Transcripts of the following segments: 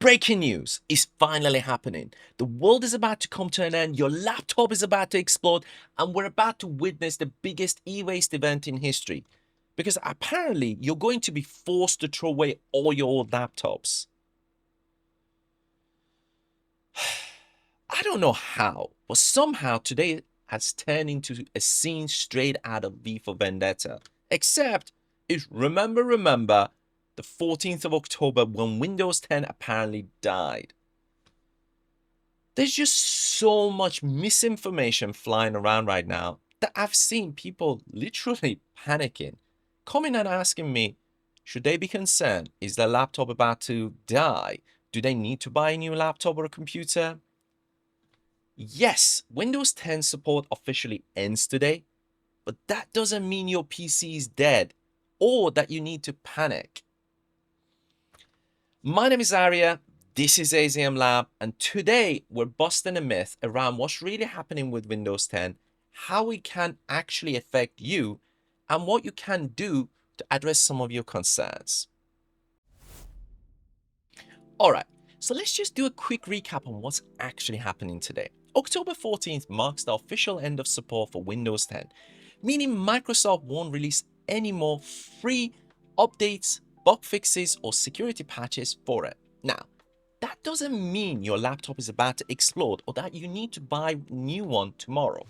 Breaking news is finally happening. The world is about to come to an end, your laptop is about to explode, and we're about to witness the biggest e-waste event in history. Because apparently, you're going to be forced to throw away all your old laptops. I don't know how, but somehow today has turned into a scene straight out of V for Vendetta. Except, it's remember, the 14th of October when Windows 10 apparently died. There's just so much misinformation flying around right now that I've seen people literally panicking, coming and asking me, should they be concerned? Is their laptop about to die? Do they need to buy a new laptop or a computer? Yes, Windows 10 support officially ends today, but that doesn't mean your PC is dead or that you need to panic. My name is Arya, this is AZM Lab, and today we're busting a myth around what's really happening with Windows 10, how it can actually affect you, and what you can do to address some of your concerns. Alright, so let's just do a quick recap on what's actually happening today. October 14th marks the official end of support for Windows 10, meaning Microsoft won't release any more free updates, bug fixes, or security patches for it. Now, that doesn't mean your laptop is about to explode or that you need to buy a new one tomorrow.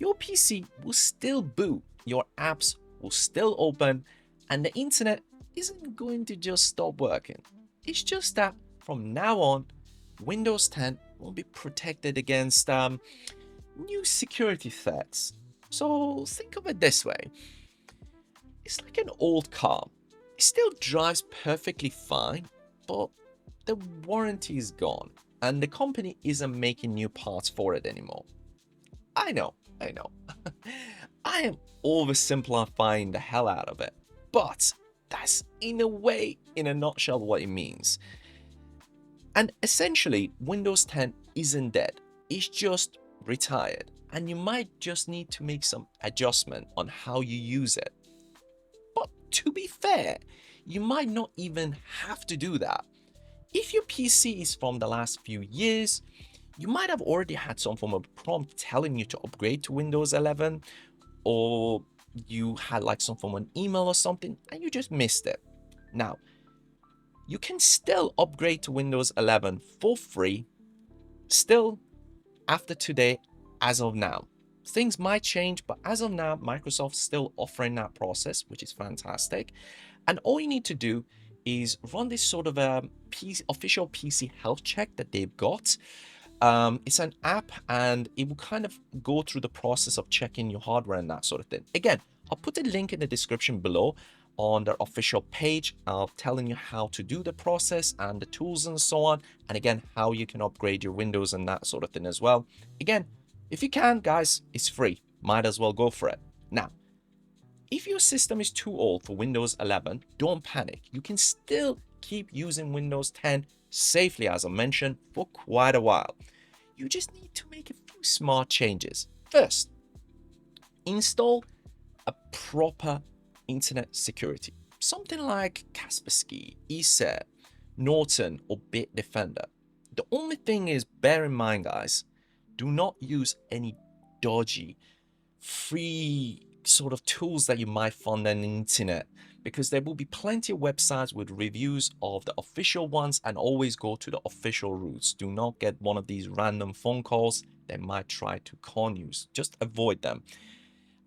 Your PC will still boot, your apps will still open, and the internet isn't going to just stop working. It's just that from now on, Windows 10 will be protected against new security threats. So think of it this way. It's like an old car. It still drives perfectly fine, but the warranty is gone and the company isn't making new parts for it anymore. I know. I am oversimplifying the hell out of it, but that's in a nutshell what it means. And essentially, Windows 10 isn't dead, it's just retired, and you might just need to make some adjustment on how you use it. But to be fair, you might not even have to do that. If your PC is from the last few years, you might have already had some form of prompt telling you to upgrade to Windows 11, or you had like some form of an email or something and you just missed it. Now, you can still upgrade to Windows 11 for free, still after today, as of now. Things might change, but as of now, Microsoft's still offering that process, which is fantastic. And all you need to do is run this sort of a official PC health check that they've got. It's an app and it will kind of go through the process of checking your hardware and that sort of thing. Again, I'll put a link in the description below on their official page of telling you how to do the process and the tools and so on, and again how you can upgrade your Windows and that sort of thing as well. Again, if you can, guys, it's free, might as well go for it. Now, if your system is too old for Windows 11, don't panic. You can still keep using Windows 10 safely, as I mentioned, for quite a while. You just need to make a few smart changes. First, install a proper internet security, something like Kaspersky, ESET, Norton, or Bitdefender. The only thing is, bear in mind, guys, do not use any dodgy free sort of tools that you might find on the internet, because there will be plenty of websites with reviews of the official ones, and always go to the official routes. Do not get one of these random phone calls that might try to con you. Just avoid them.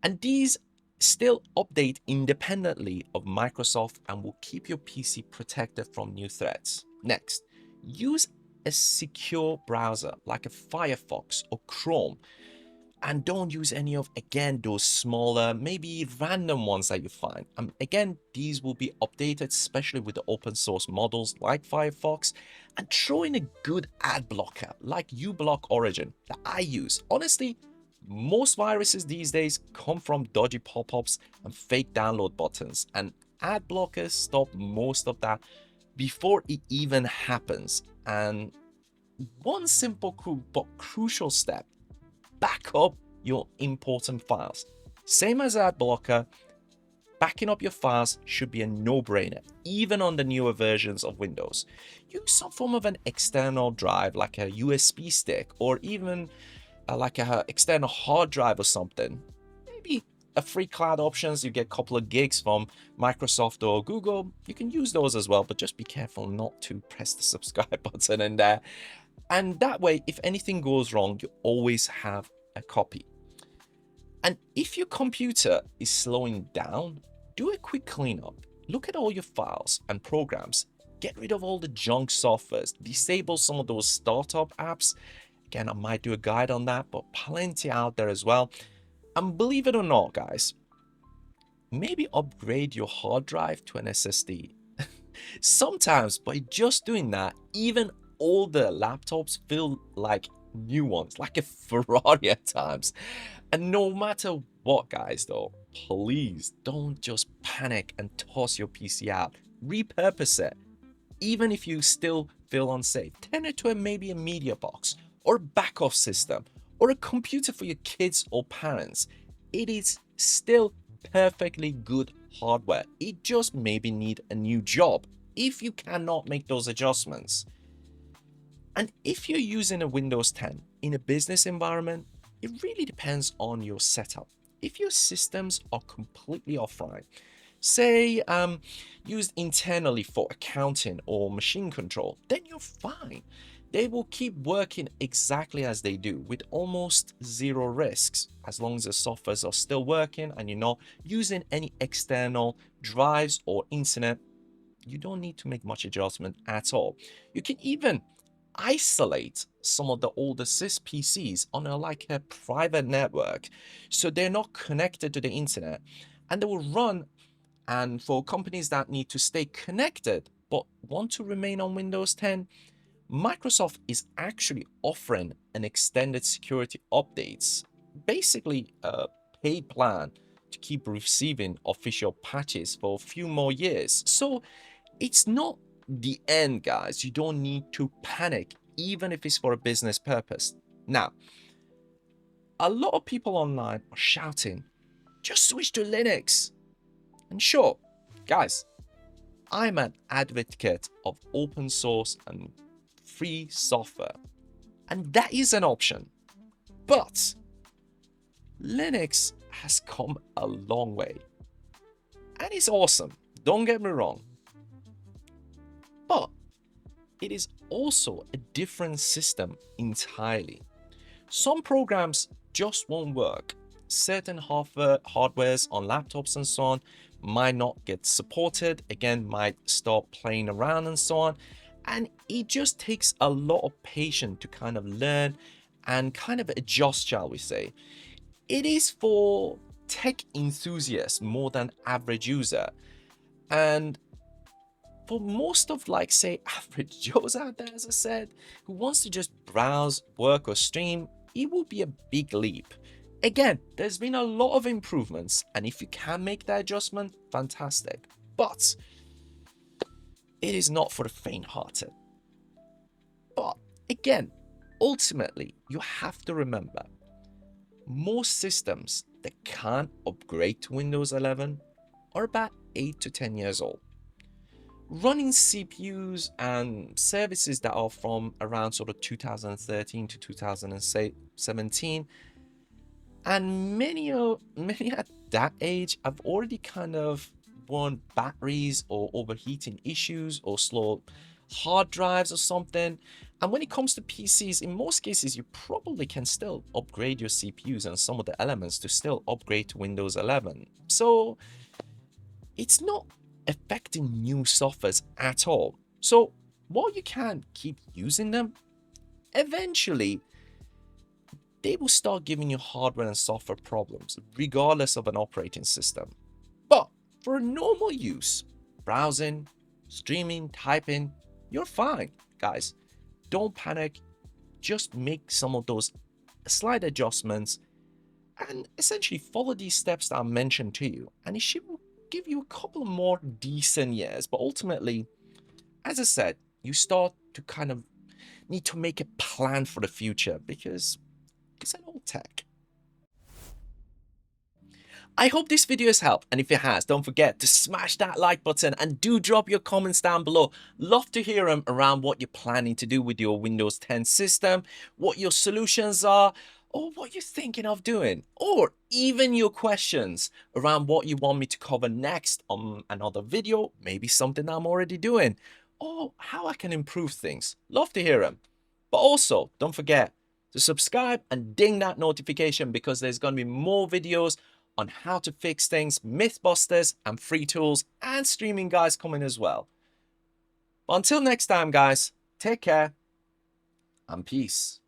And these still update independently of Microsoft and will keep your PC protected from new threats. Next, use a secure browser like a Firefox or Chrome, and don't use any of, again, those smaller, maybe random ones that you find. Again, these will be updated, especially with the open source models like Firefox, and throw in a good ad blocker like uBlock Origin that I use. Honestly, most viruses these days come from dodgy pop-ups and fake download buttons, and ad blockers stop most of that before it even happens. And one simple but crucial step: back up your important files. Same as ad blocker, backing up your files should be a no-brainer, even on the newer versions of Windows. Use some form of an external drive like a USB stick, or even like a external hard drive or something. Maybe a free cloud options, you get a couple of gigs from Microsoft or Google. You can use those as well, but just be careful not to press the subscribe button in there. And that way, if anything goes wrong, you always have a copy. And if your computer is slowing down, do a quick cleanup. Look at all your files and programs. Get rid of all the junk softwares. Disable some of those startup apps. Again, I might do a guide on that, but plenty out there as well. And believe it or not, guys, maybe upgrade your hard drive to an SSD. Sometimes by just doing that, even older laptops feel like new ones, like a Ferrari at times. And no matter what, guys, though, please don't just panic and toss your PC out. Repurpose it. Even if you still feel unsafe, turn it to maybe a media box or a backup system or a computer for your kids or parents. It is still perfectly good hardware. It just maybe need a new job if you cannot make those adjustments. And if you're using a Windows 10 in a business environment, it really depends on your setup. If your systems are completely offline, say used internally for accounting or machine control, then you're fine. They will keep working exactly as they do with almost zero risks. As long as the softwares are still working and you're not using any external drives or internet, you don't need to make much adjustment at all. You can even isolate some of the older sys PCs on a private network, so they're not connected to the internet, and they will run. And for companies that need to stay connected but want to remain on Windows 10, Microsoft is actually offering an extended security updates, basically a paid plan to keep receiving official patches for a few more years. So it's not the end, guys. You don't need to panic, even if it's for a business purpose. Now, a lot of people online are shouting, just switch to Linux. And sure, guys, I'm an advocate of open source and free software, and that is an option. But Linux has come a long way, and it's awesome, don't get me wrong. But it is also a different system entirely. Some programs just won't work. Certain hardwares on laptops and so on might not get supported, again, might stop playing around and so on. And it just takes a lot of patience to kind of learn and kind of adjust, shall we say. It is for tech enthusiasts more than average user. And for most of say average Joes out there, as I said, who wants to just browse, work or stream, it will be a big leap. Again, there's been a lot of improvements, and if you can make that adjustment, fantastic. But it is not for the faint-hearted. But again, ultimately, you have to remember, most systems that can't upgrade to Windows 11 are about 8 to 10 years old. Running CPUs and services that are from around sort of 2013 to 2017, and many at that age have already kind of won batteries or overheating issues or slow hard drives or something. And when it comes to PCs, in most cases, you probably can still upgrade your CPUs and some of the elements to still upgrade to Windows 11. So it's not affecting new softwares at all. So while you can keep using them, eventually they will start giving you hardware and software problems, regardless of an operating system. But for normal use, browsing, streaming, typing, you're fine, guys. Don't panic. Just make some of those slight adjustments and essentially follow these steps that I mentioned to you, and it should give you a couple more decent years. But ultimately, as I said, you start to kind of need to make a plan for the future, because it's an old tech. I hope this video has helped, and if it has, don't forget to smash that like button and do drop your comments down below. Love to hear them around what you're planning to do with your Windows 10 system, what your solutions are, or what you're thinking of doing, or even your questions around what you want me to cover next on another video, maybe something I'm already doing, or how I can improve things. Love to hear them. But also, don't forget to subscribe and ding that notification, because there's going to be more videos on how to fix things, Mythbusters and free tools and streaming guides coming as well. But until next time, guys, take care and peace.